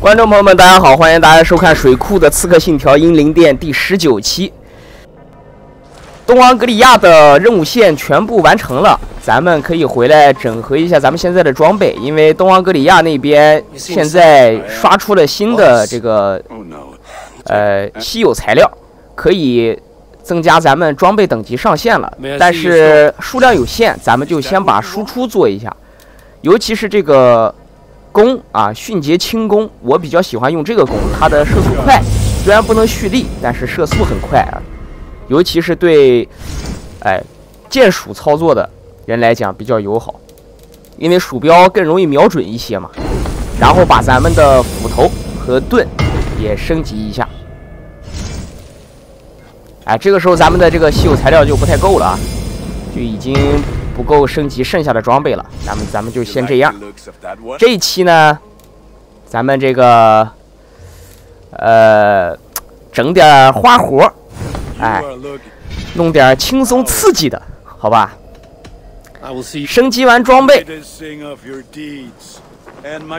观众朋友们，大家好，欢迎大家收看水库的《刺客信条英灵殿》第19期。东昂格里亚的任务线全部完成了，咱们可以回来整合一下咱们现在的装备，因为东昂格里亚那边现在刷出了新的这个稀有材料，可以增加咱们装备等级上限了，但是数量有限，咱们就先把输出做一下，尤其是这个。弓啊，迅捷轻弓，我比较喜欢用这个弓，它的射速快，虽然不能蓄力，但是射速很快啊。尤其是对，键鼠操作的人来讲比较友好，因为鼠标更容易瞄准一些嘛。然后把咱们的斧头和盾也升级一下。这个时候咱们的这个稀有材料就不太够了啊，就已经不够升级剩下的装备了，咱们就先这样。这一期呢，咱们这个整点花活，弄点轻松刺激的，好吧？升级完装备，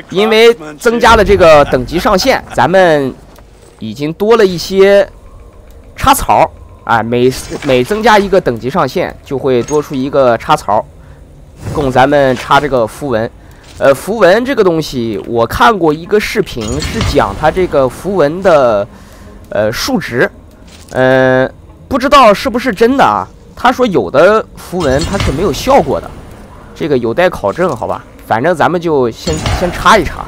因为增加了这个等级上限，咱们已经多了一些插槽。每增加一个等级上限，就会多出一个插槽，供咱们插这个符文。符文这个东西，我看过一个视频，是讲它这个符文的数值，不知道是不是真的啊？他说有的符文它是没有效果的，这个有待考证，好吧？反正咱们就先插一插，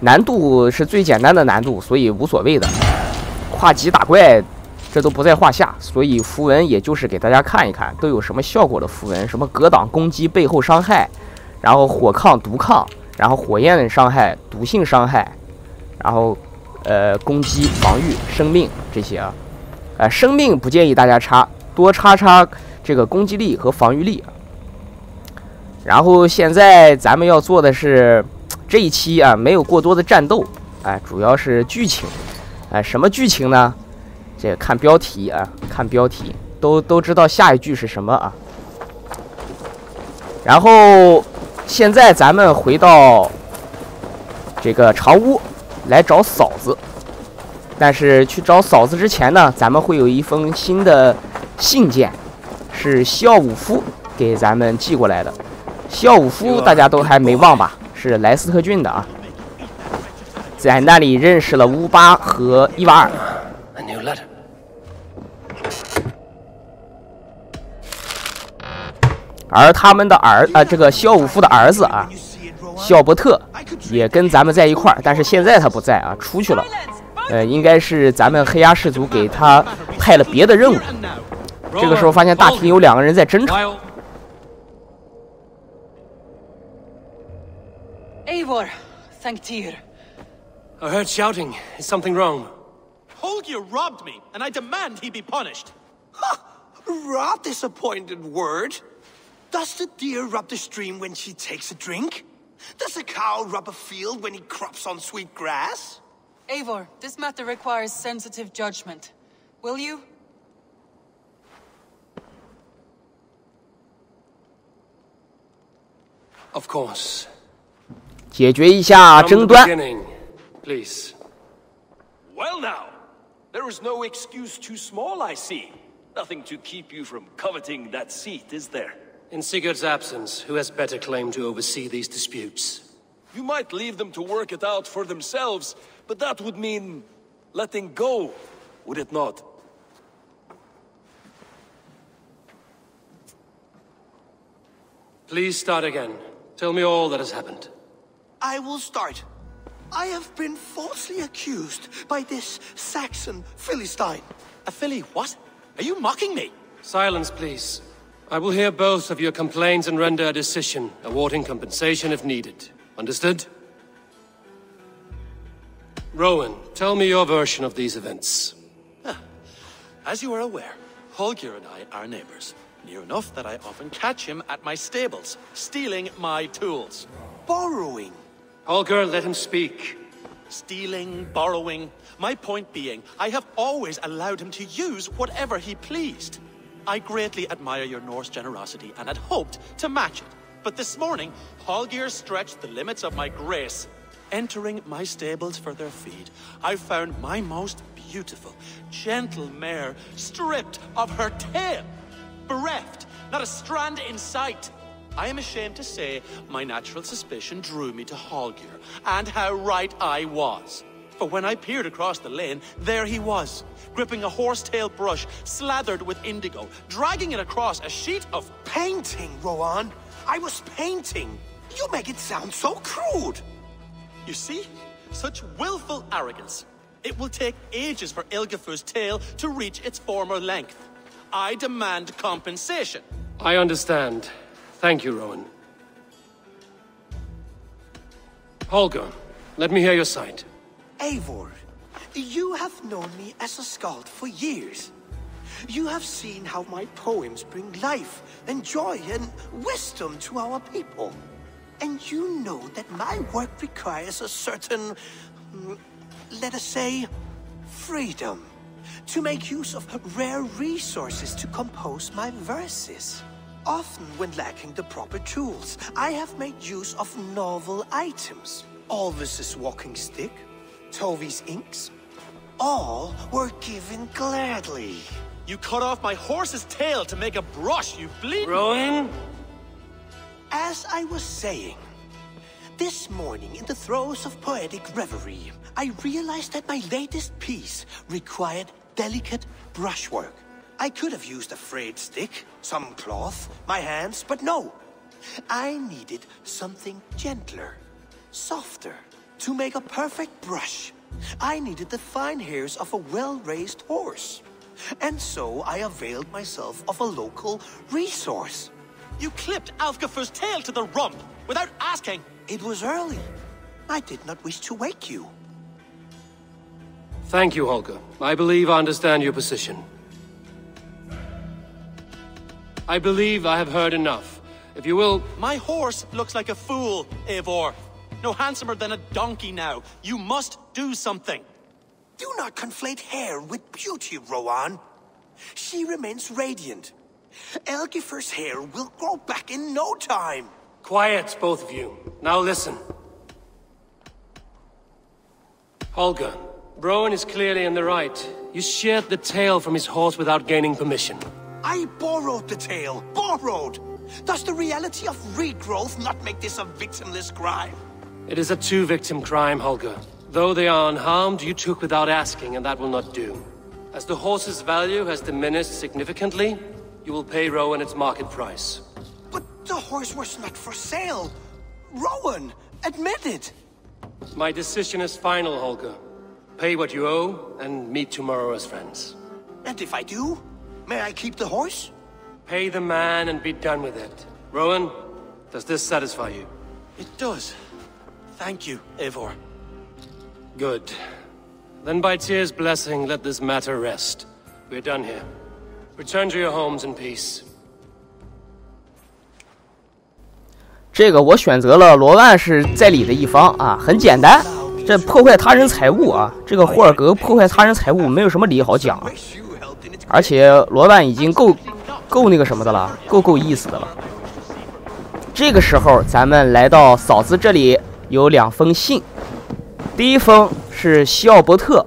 难度是最简单的难度，所以无所谓的。跨级打怪。这都不在话下，所以符文也就是给大家看一看都有什么效果的符文，什么格挡攻击背后伤害，然后火抗毒抗，然后火焰伤害毒性伤害，然后攻击防御生命这些啊，生命不建议大家插，多插这个攻击力和防御力。然后现在咱们要做的是这一期啊，没有过多的战斗，主要是剧情，什么剧情呢？这个看标题啊，看标题都知道下一句是什么啊。然后现在咱们回到这个长屋来找嫂子，但是去找嫂子之前呢，咱们会有一封新的信件，是西奥武夫给咱们寄过来的。西奥武夫大家都还没忘吧？是莱斯特郡的啊，在那里认识了乌巴和伊瓦尔。而他们的这个西奥武夫的儿子啊，西奥伯特也跟咱们在一块儿，但是现在他不在啊，出去了。应该是咱们黑鸭氏族给他派了别的任务。这个时候发现大厅有2个人在争吵。Eivor, thank Tyr. I heard shouting. Is something wrong? Holger robbed me, and I demand he be punished. Ha! Rot disappointed word. Does the deer rub the stream when she takes a drink? Does a cow rub a field when he crops on sweet grass? Eivor, this matter requires sensitive judgment. Will you? Of course. 解决一下争端。Please. Well now, there is no excuse too small, I see. Nothing to keep you from coveting that seat, is there? In Sigurd's absence, who has better claim to oversee these disputes? You might leave them to work it out for themselves, but that would mean letting go, would it not? Please start again. Tell me all that has happened. I will start. I have been falsely accused by this Saxon Philistine. A Philly what? Are you mocking me? Silence, please. I will hear both of your complaints and render a decision, awarding compensation if needed. Understood? Rowan, tell me your version of these events. As you are aware, Holger and I are neighbors. Near enough that I often catch him at my stables, stealing my tools. Borrowing. Holger, let him speak. Stealing, borrowing. My point being, I have always allowed him to use whatever he pleased. I greatly admire your Norse generosity and had hoped to match it. But this morning, Holgeir stretched the limits of my grace. Entering my stables for their feed, I found my most beautiful, gentle mare stripped of her tail, bereft, not a strand in sight. I am ashamed to say my natural suspicion drew me to Hallgeir, and how right I was. For when I peered across the lane, there he was, gripping a horsetail brush slathered with indigo, dragging it across a sheet of painting, Rowan. I was painting. You make it sound so crude. You see? Such willful arrogance. It will take ages for Ilgafur's tail to reach its former length. I demand compensation. I understand. Thank you, Rowan. Holger, let me hear your side. Eivor, you have known me as a skald for years. You have seen how my poems bring life and joy and wisdom to our people. And you know that my work requires a certain, let us say, freedom. To make use of rare resources to compose my verses. Often when lacking the proper tools, I have made use of novel items. Alvis's walking stick, Tovi's inks, all were given gladly. You cut off my horse's tail to make a brush, you bleed. Rowan? As I was saying, this morning in the throes of poetic reverie, I realized that my latest piece required delicate brushwork. I could have used a frayed stick, some cloth, my hands, but no. I needed something gentler, softer. To make a perfect brush, I needed the fine hairs of a well-raised horse. And so I availed myself of a local resource. You clipped Alfgafur's tail to the rump without asking. It was early. I did not wish to wake you. Thank you, Holger. I believe I understand your position. I believe I have heard enough. If you will... My horse looks like a fool, Eivor. No handsomer than a donkey now. You must do something. Do not conflate hair with beauty, Rowan. She remains radiant. Elgifur's hair will grow back in no time. Quiet, both of you. Now listen. Holger, Rowan is clearly in the right. You sheared the tail from his horse without gaining permission. I borrowed the tail. Borrowed! Does the reality of regrowth not make this a victimless crime? It is a two-victim crime, Holger. Though they are unharmed, you took without asking, and that will not do. As the horse's value has diminished significantly, you will pay Rowan its market price. But the horse was not for sale. Rowan, admit it. My decision is final, Holger. Pay what you owe, and meet tomorrow as friends. And if I do, may I keep the horse? Pay the man and be done with it. Rowan, does this satisfy you? It does. Thank you, Eivor. Good. Then by Tyr's blessing, let this matter rest. We're done here. Return to your homes in peace. 这个我选择了罗万是在理的一方啊，很简单，这破坏他人财物啊，这个霍尔格破坏他人财物没有什么理好讲啊，而且罗万已经够那个什么的了，够意思的了。这个时候咱们来到嫂子这里，有2封信，第一封是西奥伯特，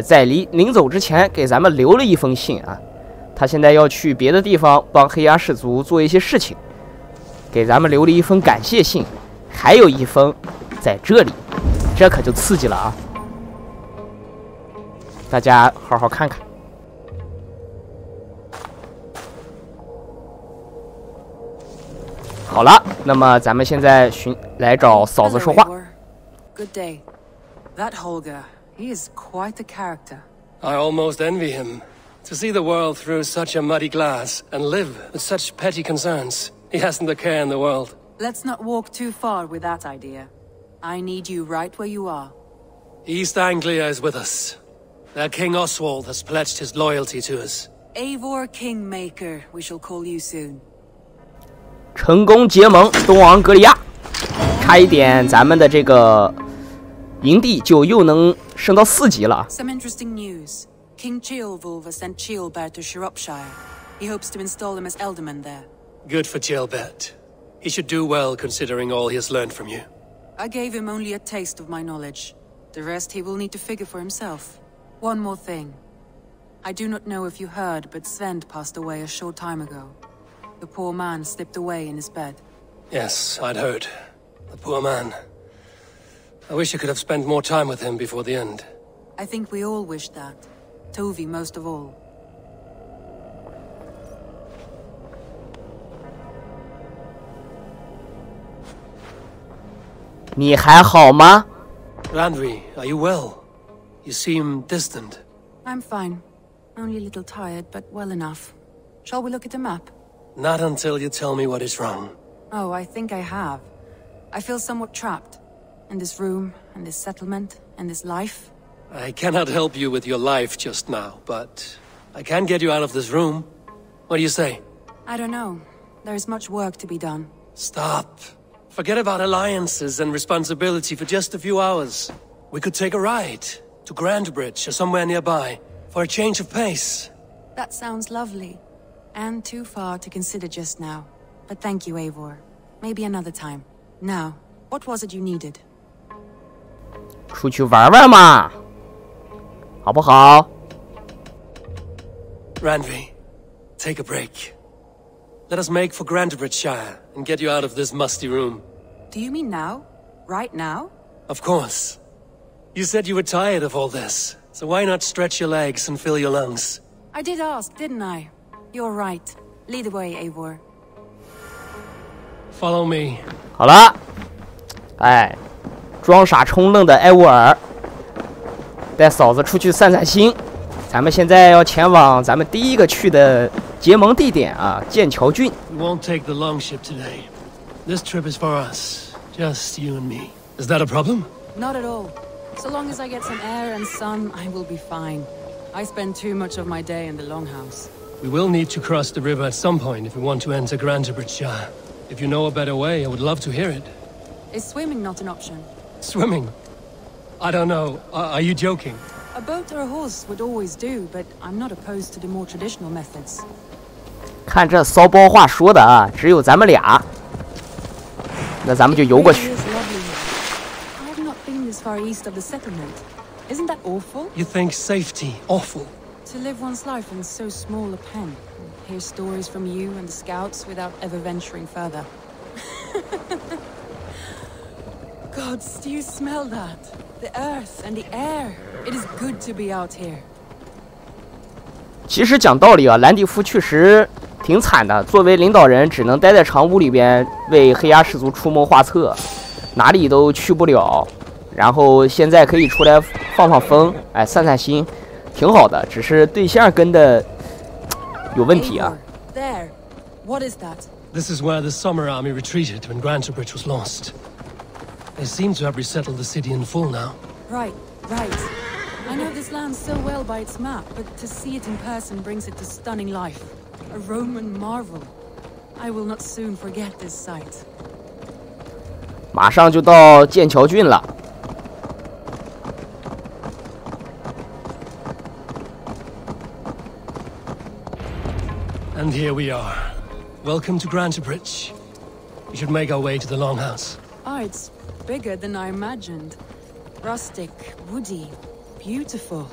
在临走之前给咱们留了一封信啊，他现在要去别的地方帮黑鸦氏族做一些事情。给咱们留了一封感谢信，还有一封在这里，这可就刺激了啊！大家好好看看。好了，那么咱们现在来找嫂子说话。Good day. That Holger, he is quite the character. I almost envy him. To see the world through such a muddy glass and live with such petty concerns. He hasn't a care in the world. Let's not walk too far with that idea. I need you right where you are. East Anglia is with us. Their King Oswald has pledged his loyalty to us. Eivor Kingmaker, we shall call you soon. 成功结盟东昂格里亚，差一点咱们的这个营地就又能升到4级了。 Some interesting news. King Ceolwulf has sent Ceolbert to Shropshire. He hopes to install him as Elderman there. Good for Ceolbert. He should do well considering all he has learned from you. I gave him only a taste of my knowledge. The rest he will need to figure for himself. One more thing. I do not know if you heard, but Sven passed away a short time ago. The poor man slipped away in his bed. Yes, I'd heard. The poor man. I wish I could have spent more time with him before the end. I think we all wish that. Tovi most of all. 你还好吗？ Randvi, are you well? You seem distant. I'm fine. Only a little tired, but well enough. Shall we look at the map? Not until you tell me what is wrong. Oh, I think I have. I feel somewhat trapped. In this room, and this settlement, and this life. I cannot help you with your life just now, but I can get you out of this room. What do you say? I don't know. There is much work to be done. Stop. Forget about alliances and responsibility for just a few hours. We could take a ride to Grandbridge or somewhere nearby for a change of pace. That sounds lovely. And too far to consider just now. But thank you, Eivor. Maybe another time. Now, what was it you needed? 出去玩玩嘛，好不好？ Randvi, take a break. Let us make for Grandbridgeshire and get you out of this musty room. Do you mean now? Right now? Of course. You said you were tired of all this, so why not stretch your legs and fill your lungs? I did ask, didn't I? You're right. Lead the way, Eivor. Follow me. 好了，哎，装傻充愣的艾沃尔带嫂子出去散散心。咱们现在要前往咱们第一个去的结盟地点啊，剑桥郡。 We won't take the longship today. This trip is for us, just you and me. Is that a problem? Not at all. So long as I get some air and sun, I will be fine. I spend too much of my day in the longhouse. We will need to cross the river at some point if we want to enter Grandbridgeshire. If you know a better way, I would love to hear it. Is swimming not an option? Swimming? I don't know. Are you joking? A boat or a horse would always do, but I'm not opposed to the more traditional methods. 看这骚包话说的啊，只有咱们俩，那咱们就游过去。 It really is lovely here. I have not been this far east of the settlement. Isn't that awful? You think safety awful? To live one's life in so small a pen, and hear stories from you and the scouts without ever venturing further. Gods, do you smell that? The earth and the air. It is good to be out here. 其实讲道理啊，兰蒂夫确实挺惨的。作为领导人，只能待在长屋里边为黑鸦氏族出谋划策，哪里都去不了。然后现在可以出来放放风，哎，散散心，挺好的。只是对象跟的有问题啊。 There. What is that? This is where the Summer Army retreated when Grantebridge was lost. They seem to have resettled the city in full now. Right. I know this land so well by its map, but to see it in person brings it to stunning life. A Roman marvel. I will not soon forget this sight. 马上就到剑桥郡了。 And here we are. Welcome to Grantebridge. We should make our way to the Longhouse. Ah, it's bigger than I imagined. Rustic, woody, beautiful.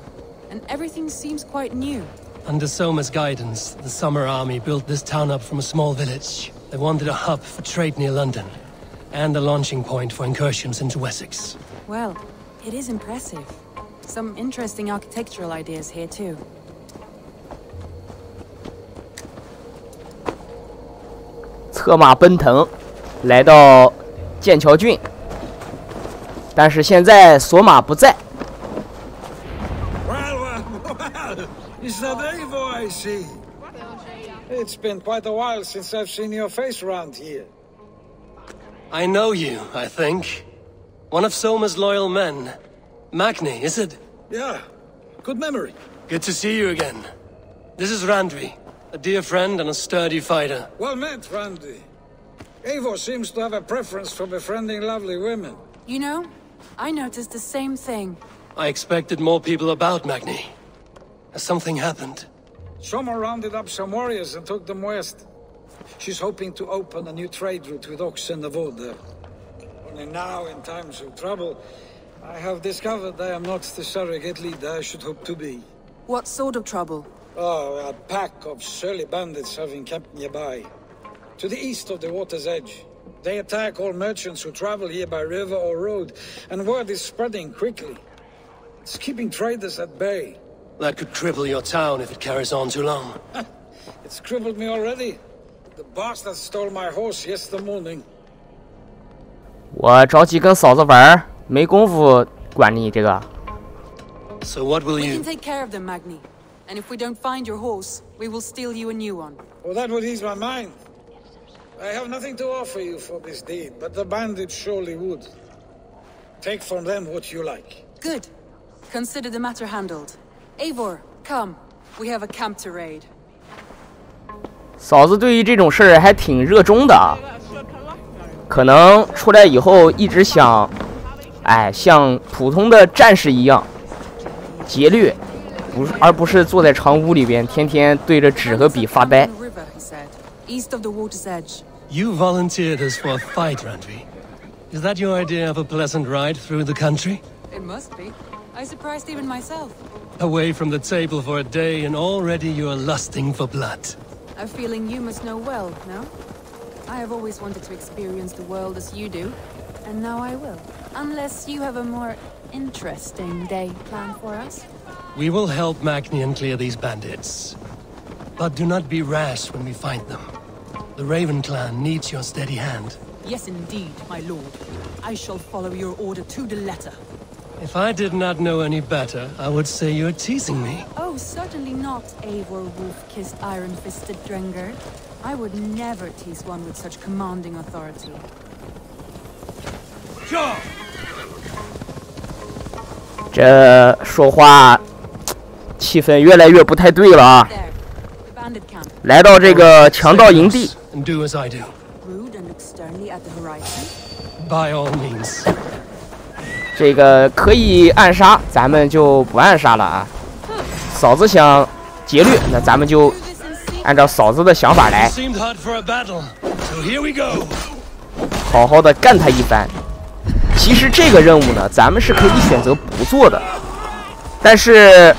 And everything seems quite new. Under Soma's guidance, the Summer Army built this town up from a small village. They wanted a hub for trade near London, and a launching point for incursions into Wessex. Well, it is impressive. Some interesting architectural ideas here too. 策马奔腾，来到剑桥郡，但是现在索马不在。 Well, it's that Eivor I see. It's been quite a while since I've seen your face around here. I know you, I think. One of Soma's loyal men. Magni, is it? Yeah, good memory. Good to see you again. This is Randvi, a dear friend and a sturdy fighter. Well met, Randy. Eivor seems to have a preference for befriending lovely women. You know, I noticed the same thing. I expected more people about Magni. Has something happened? Soma rounded up some warriors and took them west. She's hoping to open a new trade route with Ox and the Wood there. Only now, in times of trouble, I have discovered I am not the surrogate leader I should hope to be. What sort of trouble? Oh, a pack of surly bandits have encamped nearby, to the east of the water's edge. They attack all merchants who travel here by river or road, and word is spreading quickly. It's keeping traders at bay. That could cripple your town if it carries on too long. It's crippled me already. The bastard stole my horse yesterday morning. 我着急跟嫂子玩，没工夫管你这个。So what will We you... can take care of them, Magni. And if we don't find your horse, we will steal you a new one. Well, that would ease my mind. I have nothing to offer you for this deed, but the bandits surely would. Take from them what you like. Good. Consider the matter handled. Eivor, come. We have a camp to raid. 嫂子对于这种事儿还挺热衷的啊，可能出来以后一直想，像普通的战士一样劫掠，而不是坐在长屋里边天天对着纸和笔发呆。East of the water's edge. You volunteered us for a fight, Randvi. Is that your idea of a pleasant ride through the country? It must be. I surprised even myself. Away from the table for a day and already you are lusting for blood. A feeling you must know well, no? I have always wanted to experience the world as you do, and now I will. Unless you have a more interesting day planned for us. We will help Magnian clear these bandits. But do not be rash when we find them. The Raven clan needs your steady hand. Yes, indeed, my lord. I shall follow your order to the letter. If I did not know any better, I would say you're teasing me. Oh, certainly not, Eivor wolf-kissed iron-fisted Drenger. I would never tease one with such commanding authority. Sure. 这说话气氛越来越不太对了啊！ There, the bandit camp. 来到这个强盗营地， And do as I do. Rude and look sternly at the horizon. By all means. 这个可以暗杀，咱们就不暗杀了啊。嫂子想劫掠，那咱们就 Do this in secret. 按照嫂子的想法来， Seemed hot for a battle. So here we go. 好好的干他一番。其实这个任务呢，咱们是可以选择不做的，但是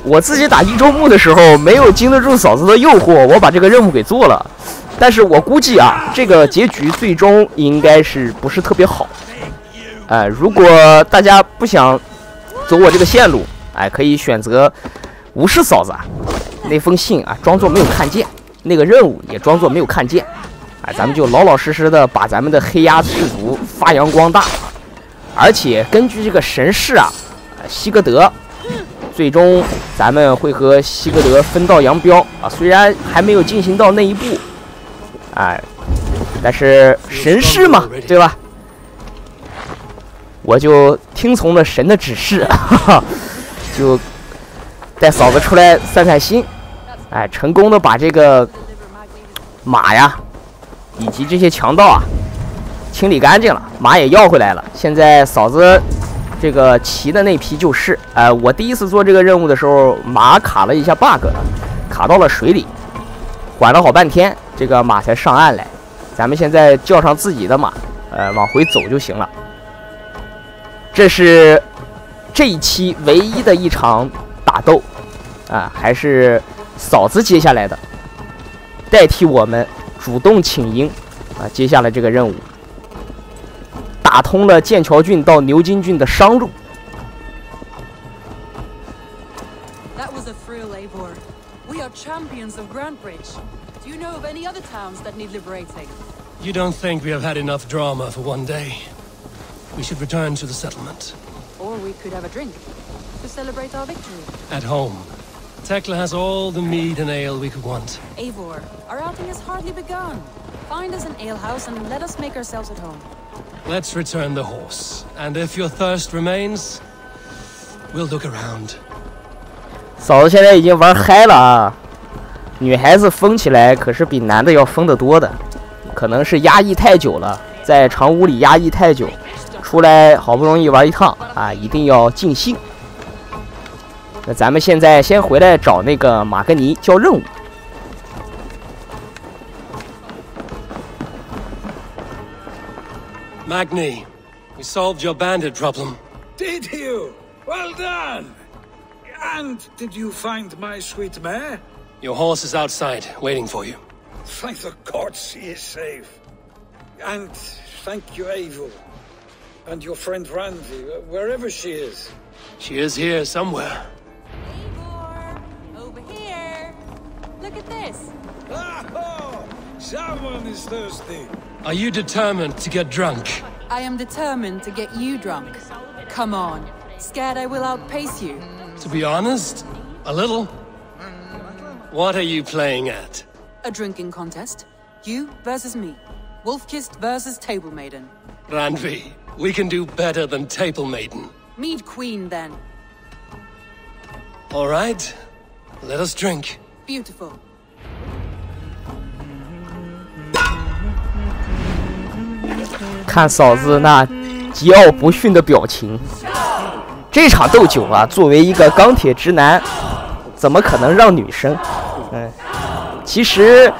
我自己打一周目的时候没有经得住嫂子的诱惑，我把这个任务给做了。但是我估计啊，这个结局最终应该是不是特别好。如果大家不想走我这个线路，可以选择无视嫂子啊，那封信啊装作没有看见，那个任务也装作没有看见。咱们就老老实实的把咱们的黑鸭氏族发扬光大，而且根据这个神事啊，西格德，最终咱们会和西格德分道扬镳啊。虽然还没有进行到那一步，但是神事嘛，对吧？我就听从了神的指示，就带嫂子出来散散心，成功的把这个马呀。以及这些强盗啊，清理干净了，马也要回来了。现在嫂子这个骑的那匹就是，我第一次做这个任务的时候，马卡了一下 bug， 卡到了水里，缓了好半天，这个马才上岸来。咱们现在叫上自己的马，往回走就行了。这是这一期唯一的一场打斗，还是嫂子接下来的，代替我们。主动请缨接下了这个任务，打通了剑桥郡到牛津郡的商路。That was a thrill, Eivor. We are champions of Grantbridge. Do you know of any other towns that need liberating? You don't think we have had enough drama for one day? We should return to the settlement. Or we could have a drink to celebrate our victory. At home. Tekla has all the mead and ale we could want. Eivor, our outing has hardly begun. Find us an alehouse and let us make ourselves at home. Let's return the horse. And if your thirst remains, we'll look around. 嫂子现在已经玩嗨了啊！女孩子疯起来可是比男的要疯得多的，可能是压抑太久了，在长屋里压抑太久，出来好不容易玩一趟啊，一定要尽兴。那咱们现在先回来找那个马格尼交任务。Magni, we solved your bandit problem. Did you? Well done! And did you find my sweet mare? Your horse is outside, waiting for you. Thank the gods she is safe. And thank you, Eivor. And your friend Randy, wherever she is. She is here somewhere. Eivor, over here. Look at this. Oh, someone is thirsty. Are you determined to get drunk? I am determined to get you drunk. Come on. Scared I will outpace you? To be honest, a little. What are you playing at? A drinking contest. You versus me. Wolf-kissed versus Table Maiden. Randvi, we can do better than Table Maiden. Mead Queen, then. All right, let us drink. Beautiful. 看嫂子那桀骜不驯的表情，这场斗酒啊，作为一个钢铁直男，怎么可能让女生？其实，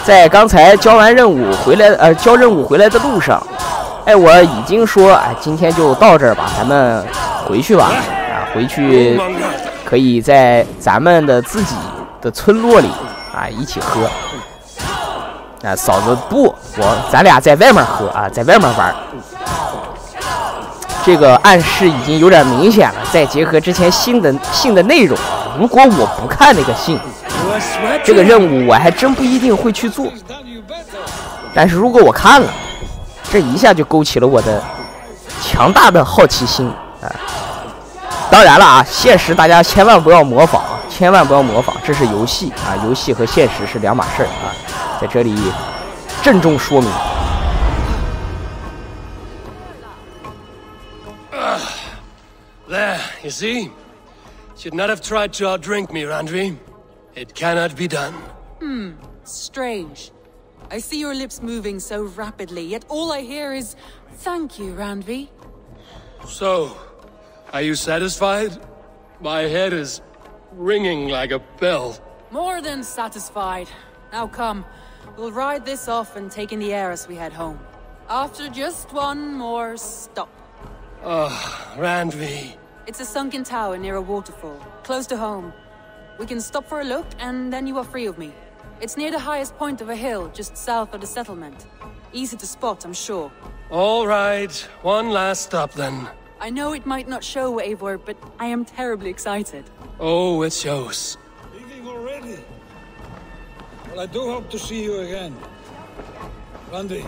在刚才交任务回来的路上，哎，我已经说，哎，今天就到这儿吧，咱们回去吧，啊，回去可以在咱们的自己的村落里啊一起喝。啊，嫂子不，咱俩在外面喝啊，在外面玩。这个暗示已经有点明显了，再结合之前信的内容，如果我不看那个信，这个任务我还真不一定会去做。但是如果我看了，这一下就勾起了我的强大的好奇心啊！当然了啊，现实大家千万不要模仿，千万不要模仿，这是游戏啊，游戏和现实是两码事啊，在这里郑重说明。There, you see? Should not have tried to outdrink me, Randvi. It cannot be done. Strange. I see your lips moving so rapidly, yet all I hear is, "Thank you, Randvi." So, are you satisfied? My head is ringing like a bell. More than satisfied. Now come, we'll ride this off and take in the air as we head home. After just one more stop. Randvi. It's a sunken tower near a waterfall, close to home. We can stop for a look, and then you are free of me. It's near the highest point of a hill, just south of the settlement. Easy to spot, I'm sure. All right, one last stop then. I know it might not show, Eivor, but I am terribly excited. Oh, it shows. Leaving already? Well, I do hope to see you again. Randy,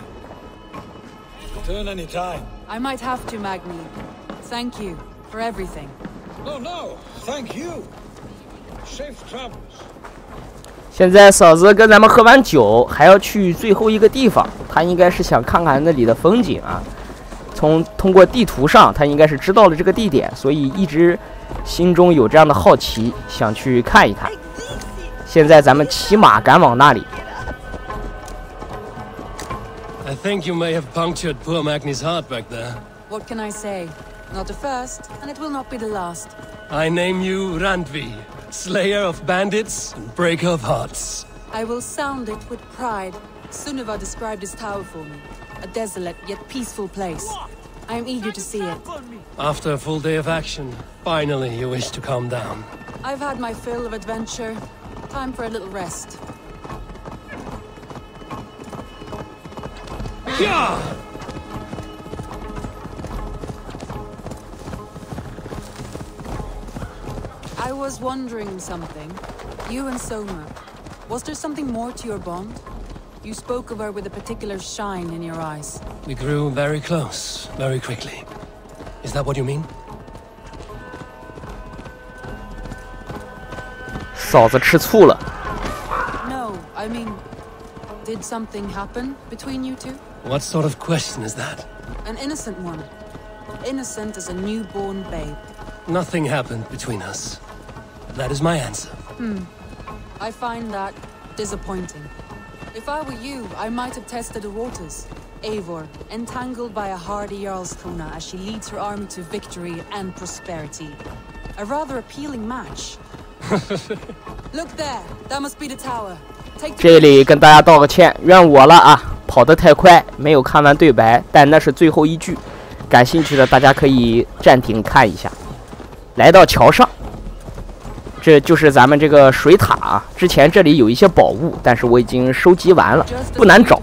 return any time. I might have to, Magni. Thank you for everything. No, thank you. Safe travels. 现在嫂子跟咱们喝完酒，还要去最后一个地方，她应该是想看看那里的风景啊。通过地图上，她应该是知道了这个地点，所以一直心中有这样的好奇，想去看一看。现在咱们骑马赶往那里。I think you may have punctured poor Magni's heart back there. What can I say? Not the first, and it will not be the last. I name you Randvi, slayer of bandits and breaker of hearts. I will sound it with pride. Sunniva described this tower for me. A desolate yet peaceful place. I am eager to see it. After a full day of action, finally you wish to calm down. I've had my fill of adventure. Time for a little rest. Yeah! I was wondering something. You and Soma. Was there something more to your bond? You spoke of her with a particular shine in your eyes. We grew very close, very quickly. Is that what you mean? 嫂子吃醋了。 No, I mean, did something happen between you two? What sort of question is that? An innocent one. Innocent as a newborn babe. Nothing happened between us. That is my answer. I find that disappointing. If I were you, I might have tested the waters. Eivor, entangled by a hardy Jarlskona as she leads her army to victory and prosperity. A rather appealing match. Look there, that must be the tower. Take 这里跟大家道个歉，怨我了啊，跑得太快，没有看完对白，但那是最后一句。感兴趣的大家可以暂停看一下。来到桥上，这就是咱们这个水塔啊。之前这里有一些宝物，但是我已经收集完了，不难找。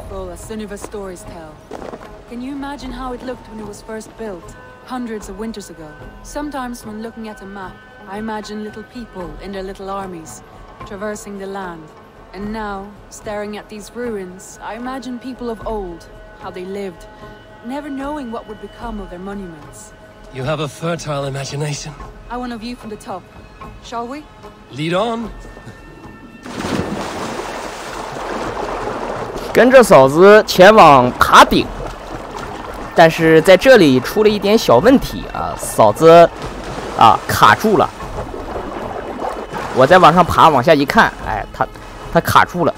Can you imagine how it looked when it was first built, hundreds of winters ago? Sometimes when looking at a map, I imagine little people in their little armies, traversing the land. And now, staring at these ruins, I imagine people of old, how they lived, never knowing what would become of their monuments. You have a fertile imagination. I want a view from the top. Shall we? Lead on. 跟着嫂子前往塔顶。但是在这里出了一点小问题啊，嫂子啊卡住了。我再往上爬，往下一看，哎，它卡住了，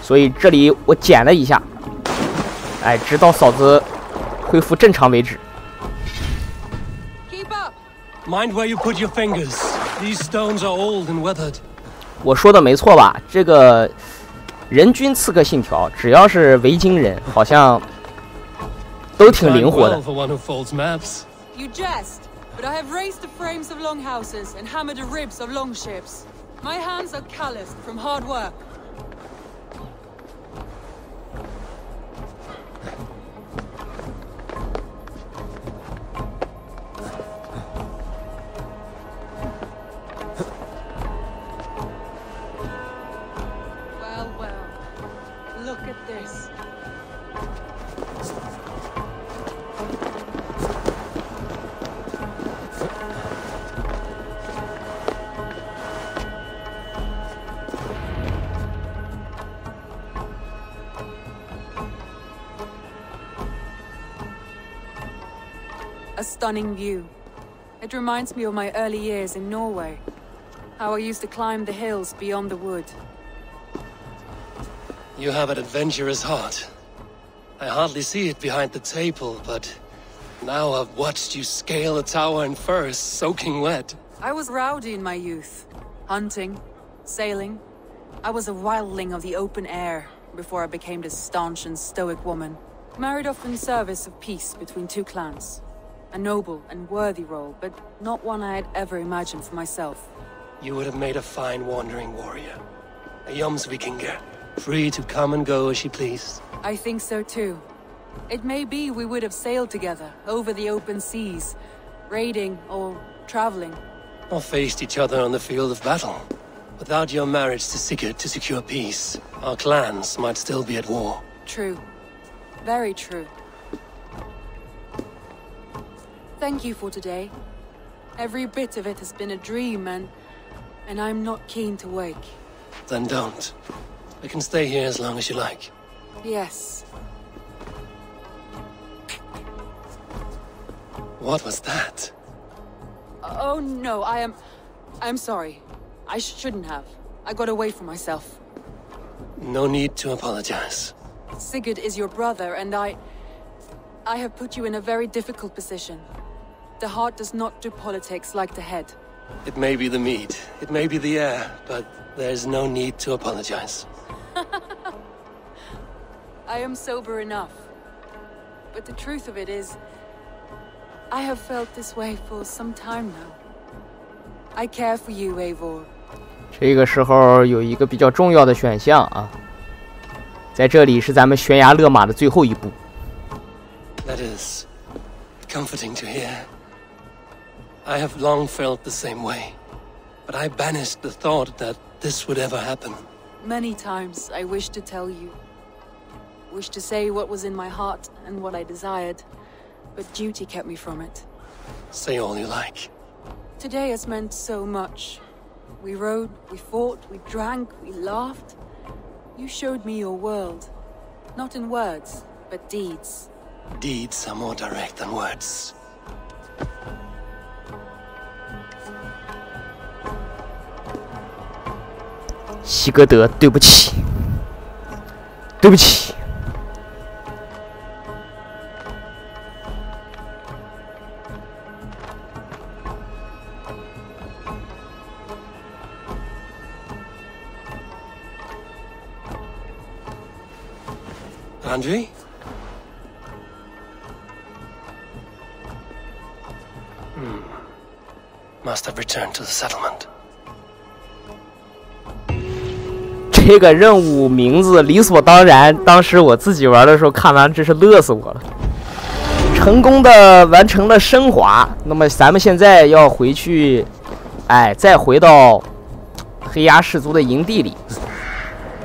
所以这里我捡了一下，哎，直到嫂子恢复正常为止。Keep up. Mind where you put your fingers. These stones are old and weathered. 我说的没错吧？这个人均刺客信条，只要是维京人，好像。都挺灵活的。 You jest, but I have raised the frames of longhouses and hammered the ribs of longships. My hands are calloused from hard work. Well, well, look at this. A stunning view. It reminds me of my early years in Norway. How I used to climb the hills beyond the wood. You have an adventurous heart. I hardly see it behind the table, but now I've watched you scale a tower in furs, soaking wet. I was rowdy in my youth. Hunting, sailing. I was a wildling of the open air before I became this staunch and stoic woman. Married off in service of peace between two clans. A noble and worthy role, but not one I had ever imagined for myself. You would have made a fine wandering warrior. A Jomsvikinger, free to come and go as she pleased. I think so too. It may be we would have sailed together over the open seas, raiding or traveling. Or faced each other on the field of battle. Without your marriage to Sigurd to secure peace, our clans might still be at war. True. Very true. Thank you for today. Every bit of it has been a dream, and I'm not keen to wake. Then don't. I can stay here as long as you like. Yes. What was that? Oh no, I'm sorry. I shouldn't have. I got away from myself. No need to apologize. Sigurd is your brother, and I have put you in a very difficult position. The heart does not do politics like the head. It may be the meat, it may be the air, but there's no need to apologize. I am sober enough. But the truth of it is, I have felt this way for some time now. I care for you, Eivor. 这个时候有一个比较重要的选项啊，在这里是咱们悬崖勒马的最后一步。That is comforting to hear. I have long felt the same way, but I banished the thought that this would ever happen. Many times I wished to tell you. Wished to say what was in my heart and what I desired, but duty kept me from it. Say all you like. Today has meant so much. We rode, we fought, we drank, we laughed. You showed me your world. Not in words, but deeds. Deeds are more direct than words. Sigurd, 对不起，对不起。Andre? Must have returned to the settlement. 这个任务名字理所当然，当时我自己玩的时候看完真是乐死我了。成功的完成了升华，那么咱们现在要回去，再回到黑鸦氏族的营地里。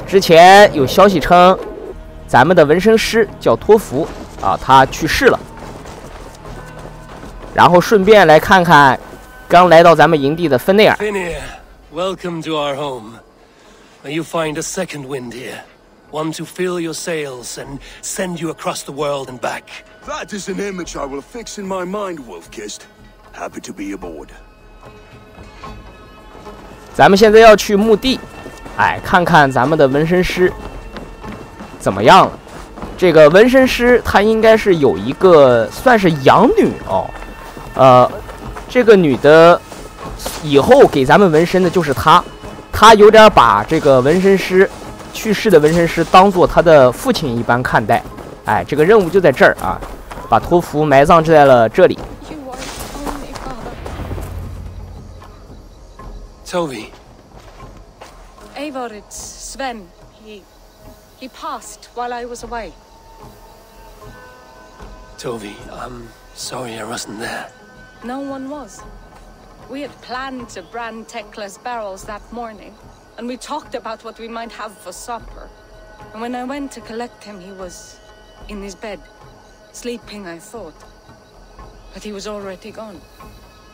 之前有消息称，咱们的纹身师叫托福啊，他去世了。然后顺便来看看刚来到咱们营地的芬内尔。Finir, welcome to our home. May you find a second wind here. One to fill your sails and send you across the world and back. That is an image I will fix in my mind, Wolf-Kissed. Happy to be aboard. 咱们现在要去墓地，看看咱们的纹身师怎么样了。这个纹身师他应该是有一个算是养女哦，这个女的以后给咱们纹身的就是她。他有点把这个纹身师去世的纹身师当做他的父亲一般看待。这个任务就在这儿啊，把托福埋葬在了这里。Toby. Eivor, it's Sven. He passed while I was away. Toby, I'm sorry I wasn't there. No one was. We had planned to brand Tekla's barrels that morning, and we talked about what we might have for supper. And when I went to collect him, he was in his bed, sleeping, I thought. But he was already gone.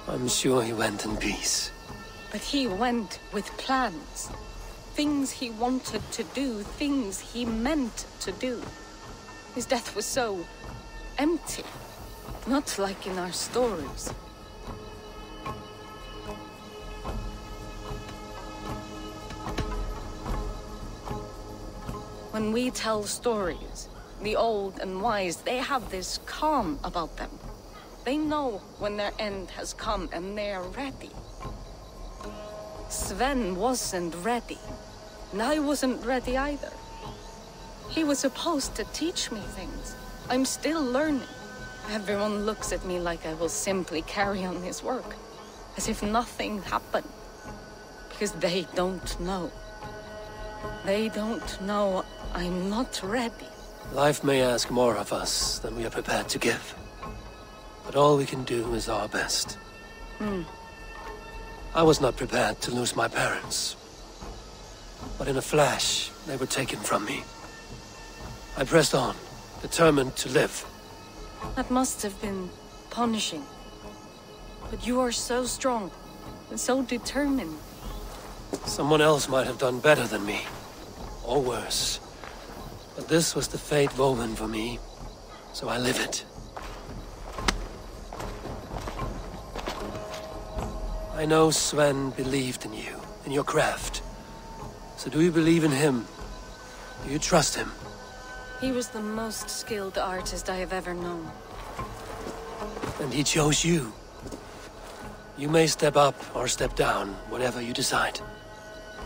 I'm sure he went in peace. But he went with plans. Things he wanted to do, things he meant to do. His death was so empty, not like in our stories. When we tell stories, the old and wise, they have this calm about them. They know when their end has come and they are ready. Sven wasn't ready, and I wasn't ready either. He was supposed to teach me things. I'm still learning. Everyone looks at me like I will simply carry on his work, as if nothing happened, because they don't know. They don't know I'm not ready. Life may ask more of us than we are prepared to give. But all we can do is our best. I was not prepared to lose my parents. But in a flash, they were taken from me. I pressed on, determined to live. That must have been punishing. But you are so strong and so determined. Someone else might have done better than me. Or worse. But this was the fate woven for me, so I live it. I know Sven believed in you, in your craft. So do you believe in him? Do you trust him? He was the most skilled artist I have ever known. And he chose you. You may step up or step down, whatever you decide.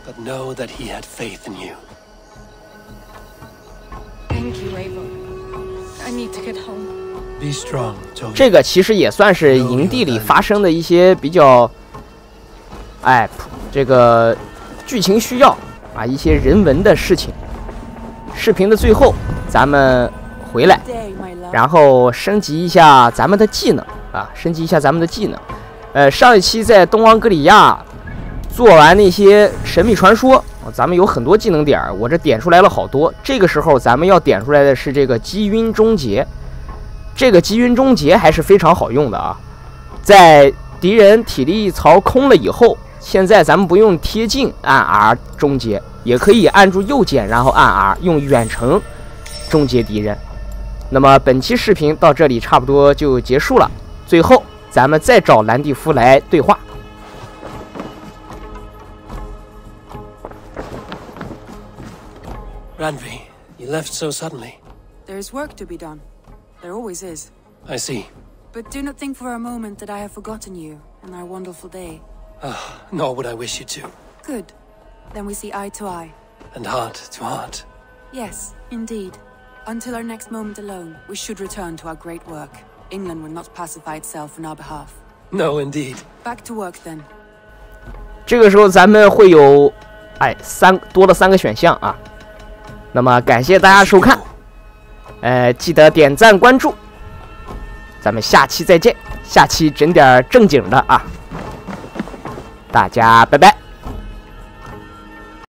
But know that he had faith in you. Thank you, Eivor. I need to get home. Be strong, Toby. 这个其实也算是营地里发生的一些比较，这个剧情需要啊，一些人文的事情。视频的最后，咱们回来，然后升级一下咱们的技能啊，升级一下咱们的技能。上一期在东王格里亚做完那些神秘传说，咱们有很多技能点，我这点出来了好多。这个时候咱们要点出来的是这个击晕终结，这个击晕终结还是非常好用的啊。在敌人体力槽空了以后，现在咱们不用贴近按 R 终结，也可以按住右键然后按 R 用远程终结敌人。那么本期视频到这里差不多就结束了，最后咱们再找兰蒂夫来对话。Randvi, you left so suddenly. There is work to be done. There always is. I see. But do not think for a moment that I have forgotten you and our wonderful day. Nor would I wish you to. Good. Then we see eye to eye. And heart to heart. Yes, indeed. Until our next moment alone, we should return to our great work. England will not pacify itself on our behalf. No, indeed. Back to work then. 这个时候咱们会有，多了3个选项啊。那么感谢大家收看，记得点赞关注，咱们下期再见。下期整点正经的啊，大家拜拜。